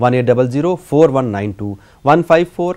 18004192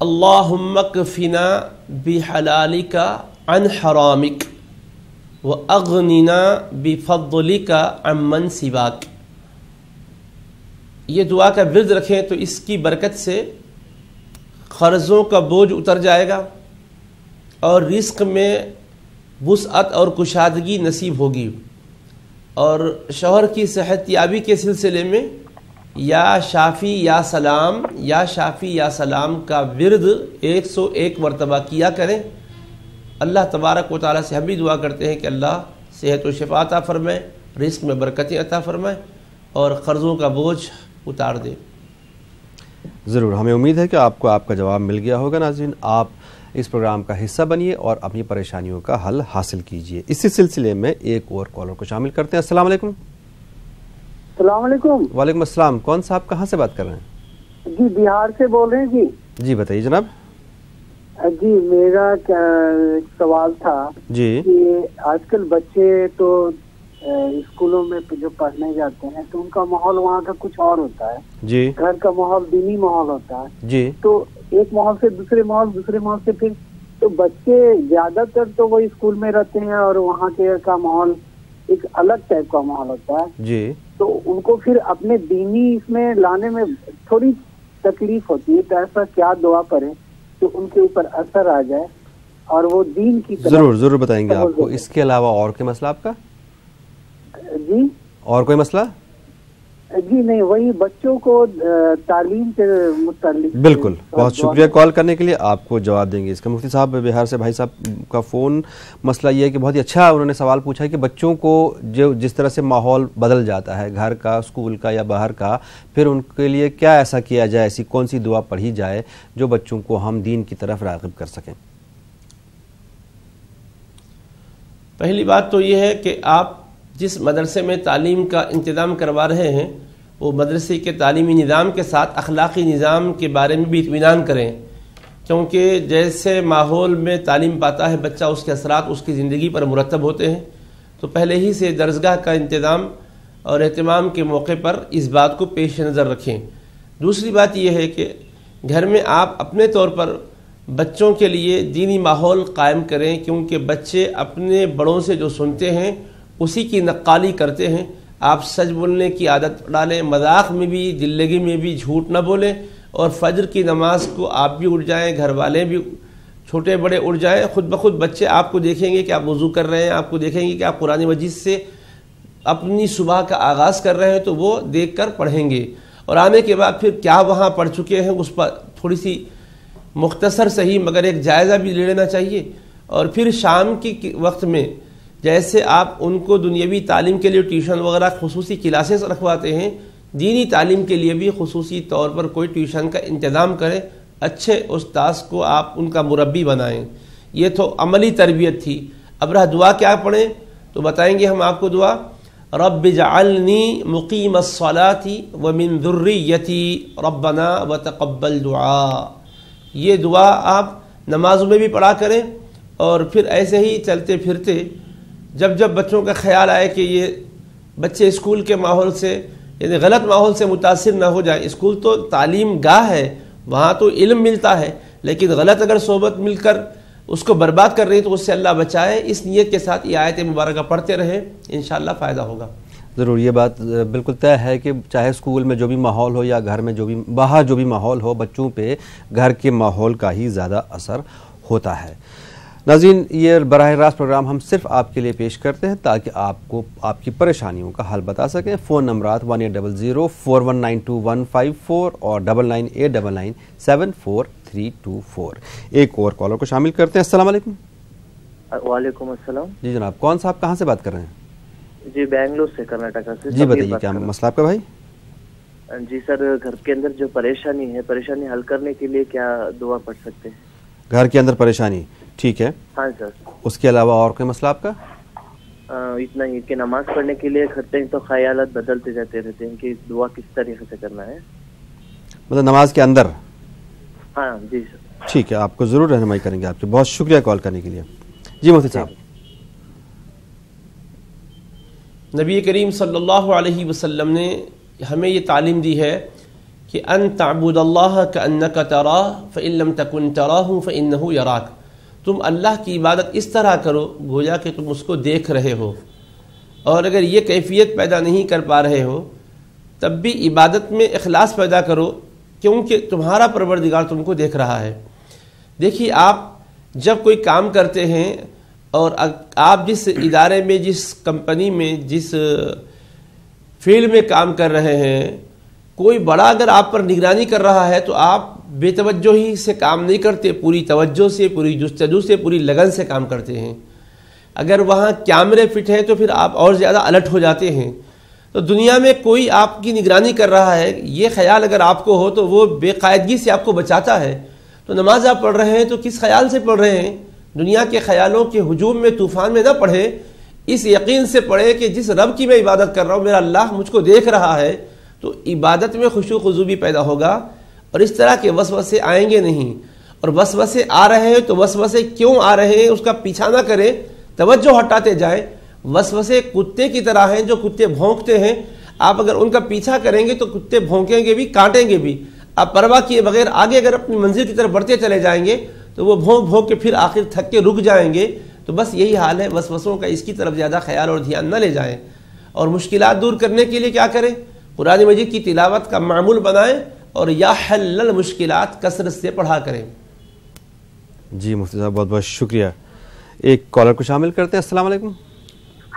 اللہم اکفنا بحلالک عن حرامک واغننا بفضلک عمن سواک. یہ دعا کا ورد رکھیں تو اس کی برکت سے قرضوں کا بوجھ اتر جائے گا اور رزق میں وسعت اور کشادگی نصیب ہوگی. اور شوہر کی صحت یابی کے سلسلے میں یا شافی یا سلام یا شافی یا سلام کا ورد 101 مرتبہ کیا کریں. اللہ تبارک و تعالیٰ سے ہم بھی دعا کرتے ہیں کہ اللہ صحت و شفا عطا فرمائے، رزق میں برکتیں عطا فرمائے اور قرضوں کا بوجھ اتار دے. ضرور، ہمیں امید ہے کہ آپ کو آپ کا جواب مل گیا ہوگا. ناظرین، آپ اس پروگرام کا حصہ بنیے اور اپنی پریشانیوں کا حل حاصل کیجیے. اسی سلسلے میں ایک اور کالر کو شامل کرتے ہیں. السلام علیکم. السلام علیکم. وعلیکم السلام. کون صاحب کہاں سے بات کر رہے ہیں؟ جی بہار سے بول رہے ہیں. جی جی بتائیے جناب. جی میرا ایک سوال تھا جی کہ آج کل بچے تو اسکولوں میں جو پڑھنے جاتے ہیں تو ان کا ماحول وہاں کا کچھ اور ہوتا ہے. جی گھر کا ماحول دینی ماحول ہوتا ہے. جی تو ایک ماحول سے دوسرے ماحول سے پھر تو بچے زیادہ تر تو وہ اسکول میں رہتے ہیں اور وہاں کے کا ماحول ایک الگ ٹائپ کا ماحول ہوتا ہے. جی تو ان کو پھر اپنے دینی اس میں لانے میں تھوڑی تکلیف ہوتی ہے. تو ایسا کیا دعا کریں تو ان کے اوپر اثر آ جائے اور وہ دین کی طرف. ضرور بتائیں گے آپ کو. اس کے علاوہ اور کوئی مسئلہ آپ کا؟ جی اور کوئی مسئلہ؟ جی نہیں، وہی بچوں کو تعلیم سے متعلق. بالکل، بہت شکریہ کال کرنے کے لیے. آپ کو جواب دیں گے اس کا. مفتی صاحب بہار سے بھائی صاحب کا فون. مسئلہ یہ ہے کہ بہت ہی اچھا انہوں نے سوال پوچھا ہے کہ بچوں کو جو جس طرح سے ماحول بدل جاتا ہے گھر کا، اسکول کا یا باہر کا، پھر ان کے لیے کیا ایسا کیا جائے، ایسی کون سی دعا پڑھی جائے جو بچوں کو ہم دین کی طرف راغب کر سکیں؟ پہلی بات تو یہ ہے کہ آپ جس مدرسے میں تعلیم کا انتظام کروا رہے ہیں وہ مدرسے کے تعلیمی نظام کے ساتھ اخلاقی نظام کے بارے میں بھی اطمینان کریں، کیونکہ جیسے ماحول میں تعلیم پاتا ہے بچہ اس کے اثرات اس کی زندگی پر مرتب ہوتے ہیں. تو پہلے ہی سے درسگاہ کا انتظام اور اہتمام کے موقع پر اس بات کو پیش نظر رکھیں. دوسری بات یہ ہے کہ گھر میں آپ اپنے طور پر بچوں کے لیے دینی ماحول قائم کریں، کیونکہ بچے اپنے بڑوں سے جو سنتے ہیں اسی کی نقالی کرتے ہیں. آپ سچ بولنے کی عادت ڈالیں، مذاق میں بھی دل لگی میں بھی جھوٹ نہ بولیں، اور فجر کی نماز کو آپ بھی اٹھ جائیں، گھر والے بھی چھوٹے بڑے اٹھ جائیں. خود بخود بچے آپ کو دیکھیں گے کہ آپ وضو کر رہے ہیں، آپ کو دیکھیں گے کہ آپ قرآن مجید سے اپنی صبح کا آغاز کر رہے ہیں تو وہ دیکھ کر پڑھیں گے. اور آنے کے بعد پھر کیا وہاں پڑھ چکے ہیں اس پر تھوڑی سی مختصر صحیح مگر ایک جائزہ بھی لے لینا چاہیے. اور پھر شام کی وقت میں جیسے آپ ان کو دنیاوی تعلیم کے لیے ٹیوشن وغیرہ خصوصی کلاسز رکھواتے ہیں، دینی تعلیم کے لیے بھی خصوصی طور پر کوئی ٹیوشن کا انتظام کریں. اچھے استاذ کو آپ ان کا مربی بنائیں. یہ تو عملی تربیت تھی. اب رہا دعا کیا پڑھیں تو بتائیں گے ہم آپ کو دعا. رب اجعلنی مقیم الصلاۃ ومن ذریتی ربنا وتقبل دعا. یہ دعا آپ نمازوں میں بھی پڑھا کریں. اور پھر ایسے ہی چلتے پھرتے جب بچوں کا خیال آئے کہ یہ بچے اسکول کے ماحول سے یعنی غلط ماحول سے متاثر نہ ہو جائیں. اسکول تو تعلیم گاہ ہے، وہاں تو علم ملتا ہے، لیکن غلط اگر صحبت مل کر اس کو برباد کر رہی تو اس سے اللہ بچائے. اس نیت کے ساتھ یہ آیت مبارکہ پڑھتے رہیں، انشاءاللہ فائدہ ہوگا. ضرور، یہ بات بالکل طے ہے کہ چاہے اسکول میں جو بھی ماحول ہو یا گھر میں جو بھی باہر جو بھی ماحول ہو، بچوں پہ گھر کے ماحول کا ہی زیادہ اثر ہوتا ہے. ناظرین، یہ براہ راست پروگرام ہم صرف آپ کے لیے پیش کرتے ہیں تاکہ آپ کو آپ کی پریشانیوں کا حل بتا سکیں. فون نمبرات 1800419215 اور 9989974324. ایک اور کالر کو شامل کرتے ہیں. السلام علیکم. وعلیکم السلام. جی جناب، کون صاحب کہاں سے بات کر رہے ہیں؟ جی بینگلور سے، کرناٹکا سے. جی بتائیے کیا مسئلہ آپ کا بھائی؟ جی سر، گھر کے اندر جو پریشانی ہے، پریشانی حل کرنے کے لیے کیا دعا پڑھ سکتے ہیں؟ گھر کے اندر پریشانی، ٹھیک ہے. ہاں سر. اس کے علاوہ اور کوئی مسئلہ آپ کا؟ اتنا ہی کہ نماز پڑھنے کے لیے کرتے ہیں تو خیالات بدلتے جاتے رہتے ہیں کہ دعا کس طریقے سے کرنا ہے. مطلب نماز کے اندر؟ ہاں جی سر. ٹھیک ہے، آپ کو ضرور رہنمائی کریں گے. آپ کے بہت شکریہ کال کرنے کے لیے. جی مفتی صاحب. نبی کریم صلی اللہ علیہ وسلم نے ہمیں یہ تعلیم دی ہے کہ ان تعبد اللہ کأنک تراہ فإن لم تکن تراہ فإنہ یراک، تم اللہ کی عبادت اس طرح کرو گویا کہ تم اس کو دیکھ رہے ہو، اور اگر یہ کیفیت پیدا نہیں کر پا رہے ہو تب بھی عبادت میں اخلاص پیدا کرو، کیونکہ تمہارا پروردگار تم کو دیکھ رہا ہے۔ دیکھیے، آپ جب کوئی کام کرتے ہیں اور آپ جس ادارے میں، جس کمپنی میں، جس فیلڈ میں کام کر رہے ہیں، کوئی بڑا اگر آپ پر نگرانی کر رہا ہے تو آپ بے توجہی سے کام نہیں کرتے، پوری توجہ سے، پوری جستجو سے، پوری لگن سے کام کرتے ہیں۔ اگر وہاں کیمرے فٹ ہیں تو پھر آپ اور زیادہ الرٹ ہو جاتے ہیں۔ تو دنیا میں کوئی آپ کی نگرانی کر رہا ہے، یہ خیال اگر آپ کو ہو تو وہ بے قاعدگی سے آپ کو بچاتا ہے۔ تو نماز آپ پڑھ رہے ہیں تو کس خیال سے پڑھ رہے ہیں؟ دنیا کے خیالوں کے ہجوم میں، طوفان میں نہ پڑھے، اس یقین سے پڑھے کہ جس رب کی میں عبادت کر رہا ہوں، میرا اللہ مجھ کو دیکھ رہا ہے، تو عبادت میں خشوع خضوع بھی پیدا ہوگا، اور اس طرح کے وسوسے آئیں گے نہیں۔ اور وسوسے آ رہے ہیں تو وسوسے کیوں آ رہے ہیں اس کا پیچھا نہ کریں، توجہ ہٹاتے جائیں۔ وسوسے کتے کی طرح ہیں، جو کتے بھونکتے ہیں، آپ اگر ان کا پیچھا کریں گے تو کتے بھونکیں گے بھی، کاٹیں گے بھی۔ آپ پرواہ کیے بغیر آگے اگر اپنی منزل کی طرف بڑھتے چلے جائیں گے تو وہ بھونک بھونک کے پھر آخر تھک کے رک جائیں گے۔ تو بس یہی حال ہے وسوسوں کا، اس کی طرف زیادہ خیال اور دھیان نہ لے جائیں، اور مشکلات دور کرنے کے لیے کیا کریں؟ قرآن مجید کی تلاوت کا معمول بنائیں، اور یا حل المشکلات کثرت سے پڑھا کریں۔ جی مفتی صاحب بہت بہت شکریہ۔ ایک کالر کو شامل کرتے ہیں۔ السلام علیکم۔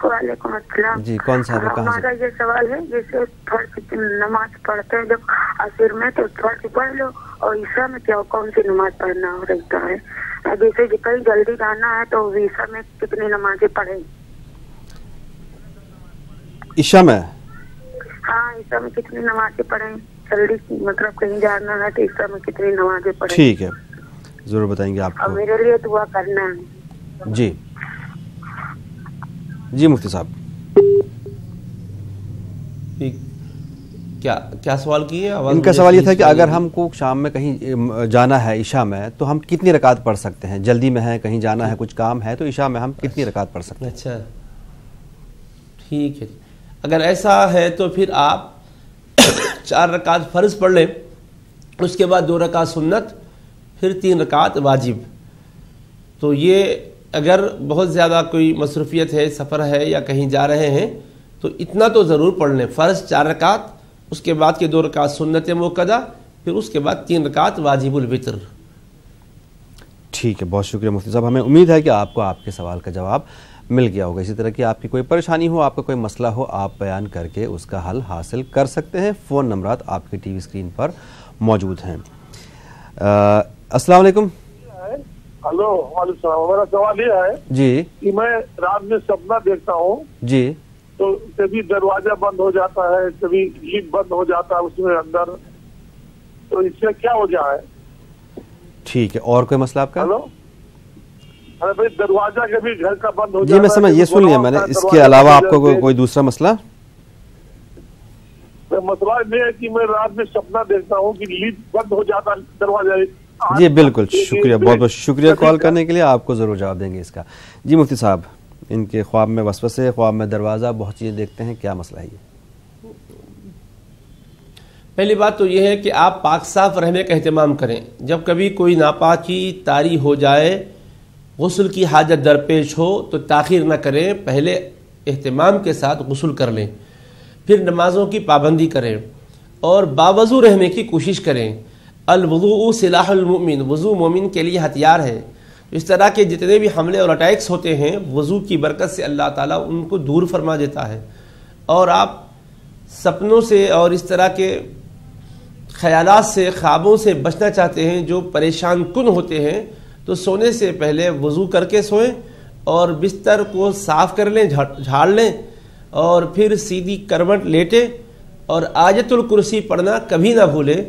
وعلیکم السلام۔ جی کون صاحب ہے، کہاں سے؟ ہمارا یہ سوال ہے، جیسے فرض کی نماز پڑھتے ہیں جب عصر میں تو فرض پڑھ لو، اور عشاء میں کیا کون سی نماز پڑھنا رہتا ہے؟ جیسے کہیں جلدی جانا ہے تو عشاء میں کتنی نمازیں پڑھیں؟ عشاء میں؟ ہاں، عشاء میں کتنی نمازیں پڑھیں؟ جلدی مطلب کہیں جانا ہے تو عشاء میں کتنی نمازیں پڑھیں؟ ٹھیک ہے، ضرور بتائیں گے آپ اور کو۔ میرے لیے دعا کرنا ہے۔ جی جی مفتی صاحب کیا سوال کیے؟ ان کا سوال یہ تھا کہ اگر ہم کو شام میں کہیں جانا ہے عشاء میں تو ہم کتنی رکعت پڑھ سکتے ہیں؟ جلدی میں ہے، کہیں جانا ہے، کچھ کام ہے، تو عشاء میں ہم کتنی رکعت پڑھ سکتے ہیں؟ اچھا ٹھیک ہے، اگر ایسا ہے تو پھر آپ 4 رکعت فرض پڑھ لیں، اس کے بعد 2 رکعت سنت، پھر 3 رکعت واجب۔ تو یہ اگر بہت زیادہ کوئی مصروفیت ہے، سفر ہے یا کہیں جا رہے ہیں تو اتنا تو ضرور پڑھ لیں، فرض 4 رکعت، اس کے بعد کے 2 رکعت سنت موقدہ، پھر اس کے بعد 3 رکعت واجب الوتر۔ ٹھیک ہے، بہت شکریہ مفتی صاحب۔ ہمیں امید ہے کہ آپ کو آپ کے سوال کا جواب مل گیا ہوگا۔ اسی طرح کی آپ کی کوئی پریشانی ہو، آپ کا کوئی مسئلہ ہو، آپ بیان کر کے اس کا حل حاصل کر سکتے ہیں۔ فون نمبرات آپ کی ٹی وی اسکرین پر موجود ہیں۔ السلام علیکم۔ ہلو، وعلیکم السلام۔ میرا سوال یہ ہے جی کہ میں رات میں سپنا دیکھتا ہوں جی، تو کبھی دروازہ بند ہو جاتا ہے، کبھی لفٹ بند ہو جاتا ہے اس میں اندر، تو اس سے کیا ہو جائے؟ ٹھیک ہے، اور کوئی مسئلہ آپ کا؟ ہلو، ارے بھائی دروازہ کبھی گھر کا بند ہو جی جاتا ہے۔ میں سمجھ، یہ سن لیا میں نے۔ اس کے علاوہ آپ کو کوئی دوسرا مسئلہ؟ مسئلہ یہ ہے کہ میں رات میں سپنا دیکھتا ہوں کہ لفٹ بند ہو جاتا ہے، دروازہ۔ جی بالکل، شکریہ، بہت بہت شکریہ کال کرنے کے لیے، آپ کو ضرور جواب دیں گے اس کا۔ جی مفتی صاحب، ان کے خواب میں وسوسے، خواب میں دروازہ، بہت چیزیں دیکھتے ہیں، کیا مسئلہ ہے یہ؟ پہلی بات تو یہ ہے کہ آپ پاک صاف رہنے کا اہتمام کریں۔ جب کبھی کوئی ناپاکی طاری ہو جائے، غسل کی حاجت درپیش ہو تو تاخیر نہ کریں، پہلے اہتمام کے ساتھ غسل کر لیں، پھر نمازوں کی پابندی کریں اور باوضو رہنے کی کوشش کریں۔ الوضوء سلاح المؤمن، وضو مومن کے لیے ہتھیار ہے۔ اس طرح کے جتنے بھی حملے اور اٹیکس ہوتے ہیں، وضو کی برکت سے اللہ تعالیٰ ان کو دور فرما دیتا ہے۔ اور آپ سپنوں سے اور اس طرح کے خیالات سے، خوابوں سے بچنا چاہتے ہیں جو پریشان کن ہوتے ہیں، تو سونے سے پہلے وضو کر کے سوئیں اور بستر کو صاف کر لیں، جھاڑ لیں، اور پھر سیدھی کروٹ لیٹیں اور آیت الکرسی پڑھنا کبھی نہ بھولیں۔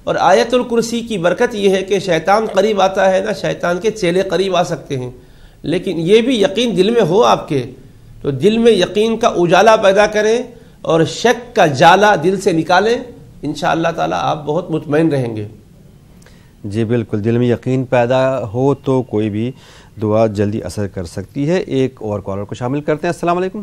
اور آیت الکرسی کی برکت یہ ہے کہ شیطان قریب آتا ہے نا، شیطان کے چیلے قریب آ سکتے ہیں، لیکن یہ بھی یقین دل میں ہو آپ کے، تو دل میں یقین کا اجالا پیدا کریں اور شک کا جالا دل سے نکالیں، انشاءاللہ تعالی آپ بہت مطمئن رہیں گے۔ جی بالکل، دل میں یقین پیدا ہو تو کوئی بھی دعا جلدی اثر کر سکتی ہے۔ ایک اور کالر کو شامل کرتے ہیں۔ السلام علیکم۔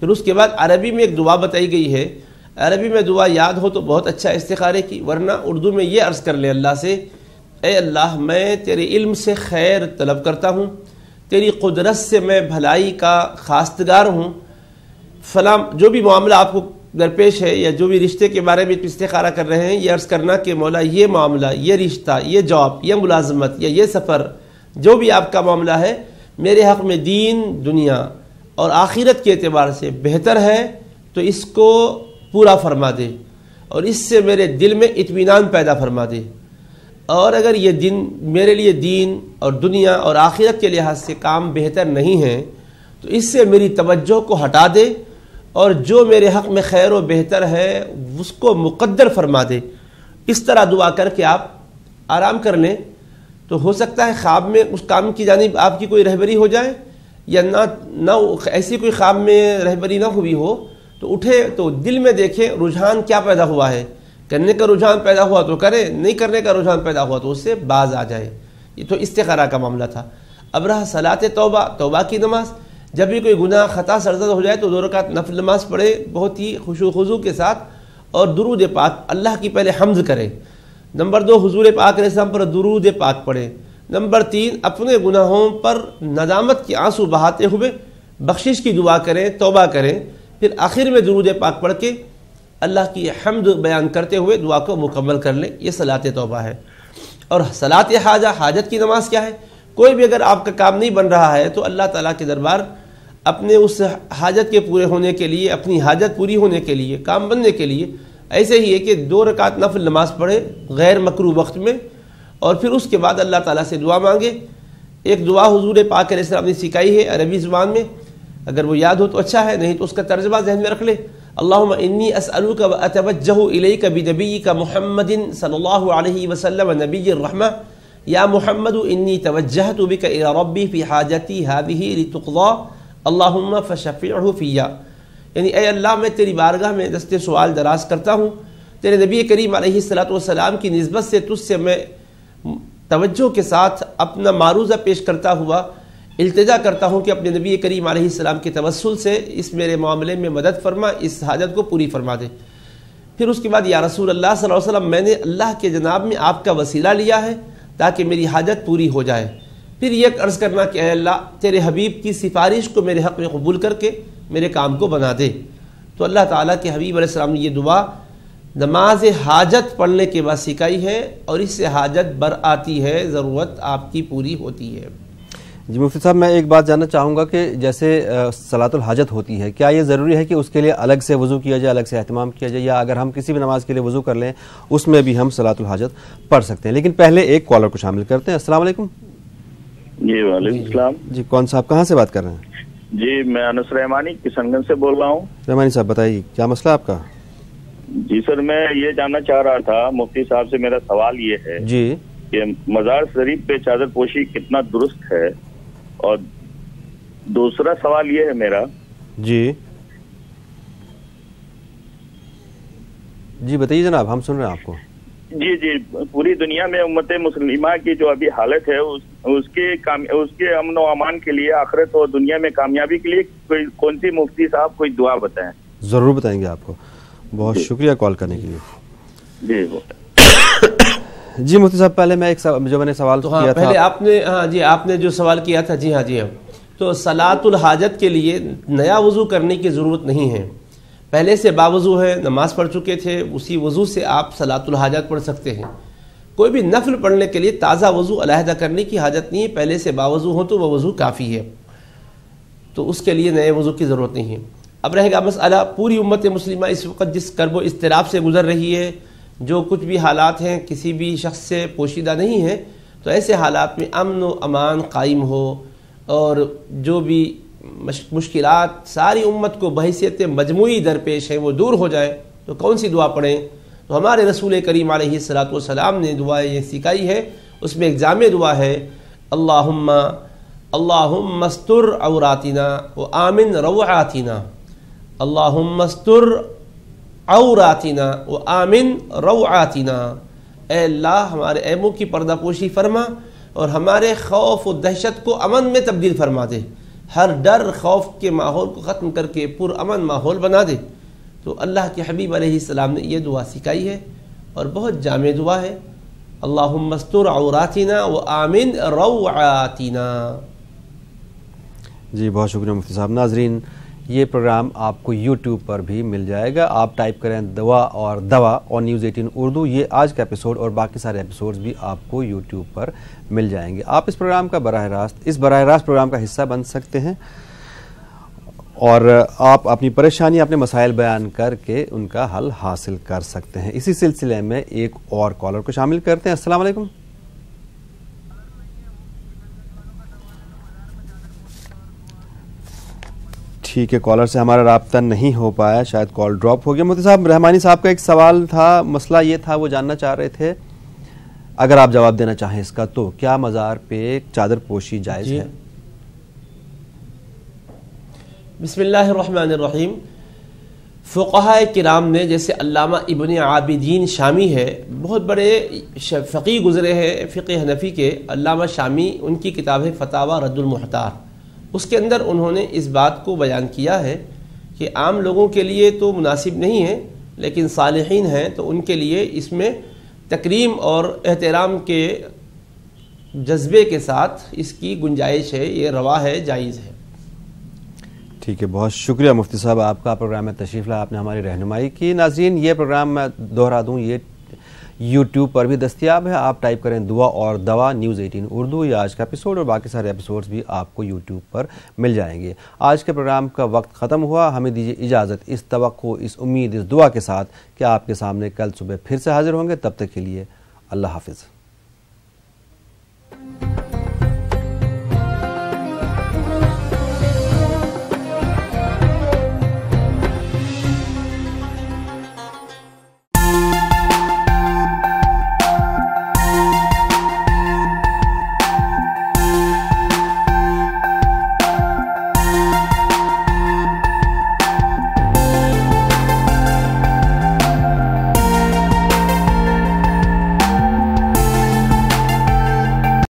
پھر اس کے بعد عربی میں ایک دعا بتائی گئی ہے، عربی میں دعا یاد ہو تو بہت اچھا استخارے کی، ورنہ اردو میں یہ عرض کر لیں اللہ سے، اے اللہ میں تیرے علم سے خیر طلب کرتا ہوں، تیری قدرت سے میں بھلائی کا خواستگار ہوں، فلاں جو بھی معاملہ آپ کو درپیش ہے یا جو بھی رشتے کے بارے میں استخارہ کر رہے ہیں، یہ عرض کرنا کہ مولا یہ معاملہ، یہ رشتہ، یہ جاب، یہ ملازمت یا یہ سفر، جو بھی آپ کا معاملہ ہے میرے حق میں دین، دنیا اور آخرت کے اعتبار سے بہتر ہے، تو اس کو پورا فرما دے اور اس سے میرے دل میں اطمینان پیدا فرما دے، اور اگر یہ دن میرے لیے دین اور دنیا اور آخرت کے لحاظ سے کام بہتر نہیں ہیں تو اس سے میری توجہ کو ہٹا دے، اور جو میرے حق میں خیر و بہتر ہے اس کو مقدر فرما دے۔ اس طرح دعا کر کے آپ آرام کر لیں تو ہو سکتا ہے خواب میں اس کام کی جانب آپ کی کوئی رہبری ہو جائے، یا نہ ایسی کوئی خواب میں رہبری نہ ہوئی ہو تو اٹھے تو دل میں دیکھیں رجحان کیا پیدا ہوا ہے، کرنے کا رجحان پیدا ہوا تو کرے، نہیں کرنے کا رجحان پیدا ہوا تو اس سے باز آ جائے۔ یہ تو استخارہ کا معاملہ تھا۔ اب رہا صلاۃ توبہ، توبہ کی نماز، جب بھی کوئی گناہ خطا سرزد ہو جائے تو 2 رکعت نفل نماز پڑھے بہت ہی خشوع و خضوع کے ساتھ، اور درود پاک اللہ کی پہلے حمد کرے۔ نمبر 2 حضور پاک علیہ السلام پر درود پاک پڑھے۔ نمبر 3 اپنے گناہوں پر ندامت کے آنسو بہاتے ہوئے بخشش کی دعا کریں، توبہ کریں، پھر آخر میں درود پاک پڑھ کے اللہ کی حمد بیان کرتے ہوئے دعا کو مکمل کر لیں۔ یہ صلاۃ توبہ ہے۔ اور صلاۃ حاجہ، حاجت کی نماز کیا ہے؟ کوئی بھی اگر آپ کا کام نہیں بن رہا ہے تو اللہ تعالیٰ کے دربار اپنے اس حاجت کے پورے ہونے کے لیے، اپنی حاجت پوری ہونے کے لیے، کام بننے کے لیے ایسے ہی ہے کہ 2 رکعت نفل نماز پڑھے غیر مکروہ وقت میں، اور پھر اس کے بعد اللہ تعالیٰ سے دعا مانگے۔ ایک دعا حضور پاک علیہ السلام نے سکھائی ہے عربی زبان میں، اگر وہ یاد ہو تو اچھا ہے، نہیں تو اس کا ترجمہ ذہن میں رکھ لے۔ اللہم انی اسألک و اتوجہ الیک بنبیک محمد صلی اللہ علیہ وسلم نبی الرحمہ، یا محمد انی توجہت بک الی ربی فی حاجتی ہذہ لتقضی اللہم فشفعہ فیہ، یعنی اے اللہ میں تیری بارگاہ میں دست سوال دراز کرتا ہوں، تیرے نبی کریم علیہ السلام کی نسبت سے تجھ سے میں توجہ کے ساتھ اپنا معروضہ پیش کرتا ہوا التجا کرتا ہوں کہ اپنے نبی کریم علیہ السلام کے توسل سے اس میرے معاملے میں مدد فرما، اس حاجت کو پوری فرما دے۔ پھر اس کے بعد یا رسول اللہ صلی اللہ علیہ وسلم میں نے اللہ کے جناب میں آپ کا وسیلہ لیا ہے تاکہ میری حاجت پوری ہو جائے۔ پھر یہ عرض کرنا کہ اے اللہ تیرے حبیب کی سفارش کو میرے حق میں قبول کر کے میرے کام کو بنا دے۔ تو اللہ تعالیٰ کے حبیب علیہ السلام نے یہ دعا نماز حاجت پڑھنے کے بعد سکھائی ہے، اور اس سے حاجت بر آتی ہے، ضرورت آپ کی پوری ہوتی ہے۔ جی مفتی صاحب، میں ایک بات جاننا چاہوں گا کہ جیسے صلاۃ الحاجت ہوتی ہے، کیا یہ ضروری ہے کہ اس کے لیے الگ سے وضو کیا جائے، الگ سے اہتمام کیا جائے، یا اگر ہم کسی بھی نماز کے لیے وضو کر لیں اس میں بھی ہم صلاۃ الحاجت پڑھ سکتے ہیں؟ لیکن پہلے ایک کالر کو شامل کرتے ہیں۔ السلام علیکم۔ جی وعلیکم السلام۔ جی کون صاحب کہاں سے بات کر رہے ہیں؟ جی میں انس رحمانی کشن گنج سے بول رہا ہوں۔ رحمانی صاحب بتائیے کیا مسئلہ آپ کا؟ جی سر، میں یہ جاننا چاہ رہا تھا مفتی صاحب سے، میرا سوال یہ ہے جی کہ مزار شریف پہ چادر پوشی کتنا درست ہے، اور دوسرا سوال یہ ہے میرا جی بتائیے جناب، ہم سن رہے ہیں آپ کو۔ جی پوری دنیا میں امت مسلمہ کی جو ابھی حالت ہے اس کے امن و امان کے لیے، آخرت اور دنیا میں کامیابی کے لیے کوئی کون سی مفتی صاحب کوئی دعا بتائیں؟ ضرور بتائیں گے آپ کو، بہت شکریہ کال کرنے کے لیے۔ جی مفتی صاحب، پہلے میں جو میں نے سوال کیا تھا، پہلے آپ نے جو سوال کیا تھا، جی ہاں تو صلاۃ الحاجت کے لیے نیا وضو کرنے کی ضرورت نہیں ہے، پہلے سے باوضو ہے، نماز پڑھ چکے تھے، اسی وضو سے آپ صلاۃ الحاجت پڑھ سکتے ہیں۔ کوئی بھی نفل پڑھنے کے لیے تازہ وضو علیحدہ کرنے کی حاجت نہیں ہے، پہلے سے باوضو ہو تو وہ وضو کافی ہے، تو اس کے لیے نئے وضو کی ضرورت نہیں ہے۔ اب رہے گا مسئلہ پوری امت مسلمہ اس وقت جس کرب و اضطراب سے گزر رہی ہے، جو کچھ بھی حالات ہیں کسی بھی شخص سے پوشیدہ نہیں ہے، تو ایسے حالات میں امن و امان قائم ہو، اور جو بھی مشکلات ساری امت کو بحیثیت مجموعی درپیش ہیں وہ دور ہو جائے، تو کون سی دعا پڑھیں؟ تو ہمارے رسول کریم علیہ السلام نے دعا یہ سکھائی ہے، اس میں ایک جامع دعا ہے، اللہم استر عوراتنا و آمن روعاتنا، اللہم استر عوراتنا و آمن روعاتنا، اے اللہ ہمارے عیبوں کی پردہ پوشی فرما اور ہمارے خوف و دہشت کو امن میں تبدیل فرما دے، ہر ڈر خوف کے ماحول کو ختم کر کے پرامن ماحول بنا دے. تو اللہ کے حبیب علیہ السلام نے یہ دعا سکھائی ہے اور بہت جامع دعا ہے. اللہم استر عوراتنا وآمن روعاتنا. جی بہت شکریہ مفتی صاحب. ناظرین یہ پروگرام آپ کو یوٹیوب پر بھی مل جائے گا. آپ ٹائپ کریں دعا اور دوا اور نیوز 18 اردو. یہ آج کا ایپیسوڈ اور باقی سارے ایپیسوڈز بھی آپ کو یوٹیوب پر مل جائیں گے. آپ اس پروگرام کا براہ راست پروگرام کا حصہ بن سکتے ہیں اور آپ اپنی پریشانی اپنے مسائل بیان کر کے ان کا حل حاصل کر سکتے ہیں. اسی سلسلے میں ایک اور کالر کو شامل کرتے ہیں. السلام علیکم. ٹھیک ہے, کالر سے ہمارا رابطہ نہیں ہو پایا, شاید کال ڈراپ ہو گیا. مفتی صاحب رحمانی صاحب کا ایک سوال تھا, مسئلہ یہ تھا, وہ جاننا چاہ رہے تھے اگر آپ جواب دینا چاہیں اس کا, تو کیا مزار پہ چادر پوشی جائز ہے؟ بسم اللہ الرحمن الرحیم. فقہاء کرام نے, جیسے علامہ ابن عابدین شامی ہے, بہت بڑے فقیہ گزرے ہیں فقہ حنفی کے, علامہ شامی, ان کی کتاب ہے فتاوی رد المحتار. اس کے اندر انہوں نے اس بات کو بیان کیا ہے کہ عام لوگوں کے لیے تو مناسب نہیں ہے, لیکن صالحین ہیں تو ان کے لیے اس میں تکریم اور احترام کے جذبے کے ساتھ اس کی گنجائش ہے, یہ روا ہے, جائز ہے. ٹھیک ہے, بہت شکریہ مفتی صاحب آپ کا. پروگرام میں تشریف لایا, آپ نے ہماری رہنمائی کی. ناظرین یہ پروگرام میں دوہرا دوں, یہ یوٹیوب پر بھی دستیاب ہے. آپ ٹائپ کریں دعا اور دوا نیوز 18 اردو. یہ آج کا ایپیسوڈ اور باقی سارے ایپیسوڈز بھی آپ کو یوٹیوب پر مل جائیں گے. آج کے پروگرام کا وقت ختم ہوا. ہمیں دیجیے اجازت اس توقع, اس امید, اس دعا کے ساتھ کہ آپ کے سامنے کل صبح پھر سے حاضر ہوں گے. تب تک کے لیے اللہ حافظ.